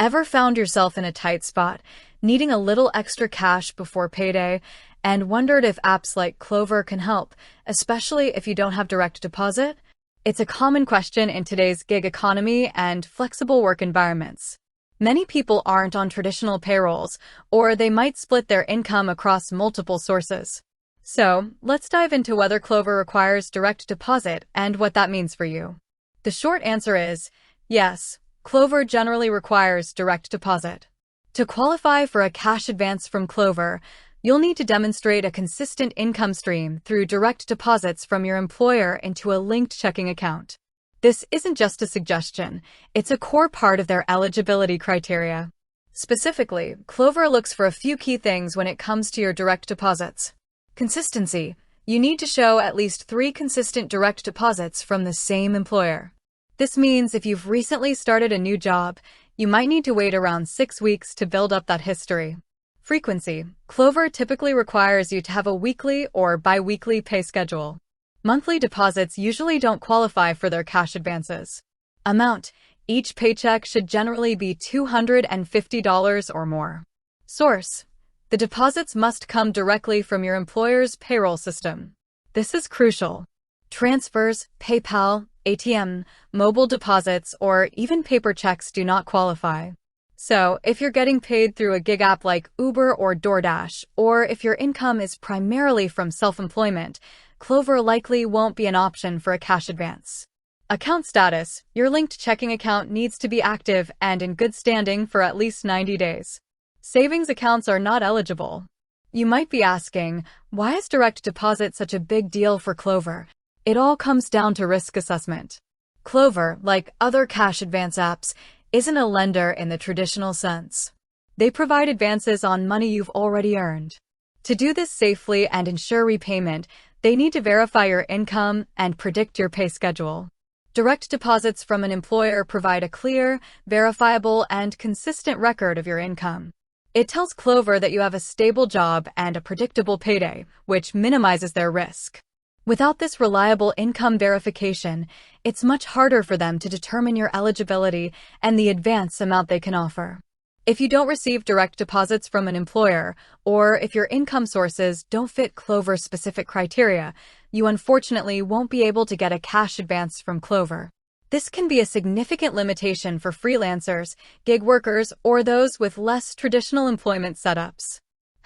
Ever found yourself in a tight spot, needing a little extra cash before payday, and wondered if apps like Klover can help, especially if you don't have direct deposit? It's a common question in today's gig economy and flexible work environments. Many people aren't on traditional payrolls, or they might split their income across multiple sources. So, let's dive into whether Klover requires direct deposit and what that means for you. The short answer is yes. Klover generally requires direct deposit. To qualify for a cash advance from Klover, you'll need to demonstrate a consistent income stream through direct deposits from your employer into a linked checking account. This isn't just a suggestion, it's a core part of their eligibility criteria. Specifically, Klover looks for a few key things when it comes to your direct deposits. Consistency. You need to show at least 3 consistent direct deposits from the same employer. This means if you've recently started a new job, you might need to wait around 6 weeks to build up that history. Frequency. Klover typically requires you to have a weekly or bi-weekly pay schedule. Monthly deposits usually don't qualify for their cash advances. Amount. Each paycheck should generally be $250 or more. Source. The deposits must come directly from your employer's payroll system. This is crucial. Transfers, PayPal, ATM, mobile deposits, or even paper checks do not qualify. So, if you're getting paid through a gig app like Uber or DoorDash, or if your income is primarily from self-employment, Klover likely won't be an option for a cash advance. Account status. Your linked checking account needs to be active and in good standing for at least 90 days. Savings accounts are not eligible. You might be asking, why is direct deposit such a big deal for Klover? It all comes down to risk assessment. Klover, like other cash advance apps, isn't a lender in the traditional sense. They provide advances on money you've already earned. To do this safely and ensure repayment, they need to verify your income and predict your pay schedule. Direct deposits from an employer provide a clear, verifiable, and consistent record of your income. It tells Klover that you have a stable job and a predictable payday, which minimizes their risk. Without this reliable income verification, it's much harder for them to determine your eligibility and the advance amount they can offer. If you don't receive direct deposits from an employer, or if your income sources don't fit Klover's specific criteria, you unfortunately won't be able to get a cash advance from Klover. This can be a significant limitation for freelancers, gig workers, or those with less traditional employment setups.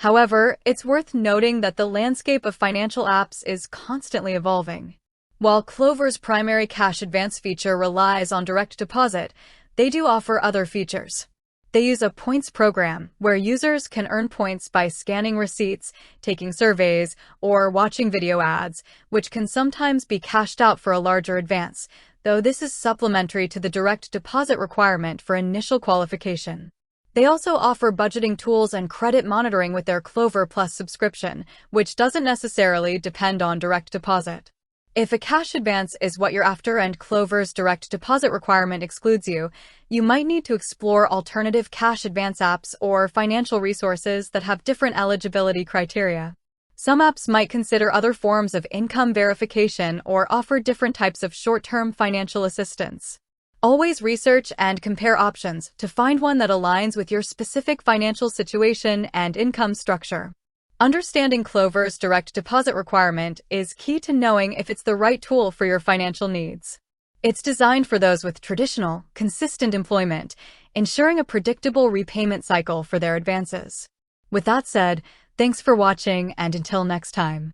However, it's worth noting that the landscape of financial apps is constantly evolving. While Klover's primary cash advance feature relies on direct deposit, they do offer other features. They use a points program where users can earn points by scanning receipts, taking surveys, or watching video ads, which can sometimes be cashed out for a larger advance, though this is supplementary to the direct deposit requirement for initial qualification. They also offer budgeting tools and credit monitoring with their Klover Plus subscription, which doesn't necessarily depend on direct deposit. If a cash advance is what you're after and Klover's direct deposit requirement excludes you, you might need to explore alternative cash advance apps or financial resources that have different eligibility criteria. Some apps might consider other forms of income verification or offer different types of short-term financial assistance. Always research and compare options to find one that aligns with your specific financial situation and income structure. Understanding Klover's direct deposit requirement is key to knowing if it's the right tool for your financial needs. It's designed for those with traditional, consistent employment, ensuring a predictable repayment cycle for their advances. With that said, thanks for watching, and until next time.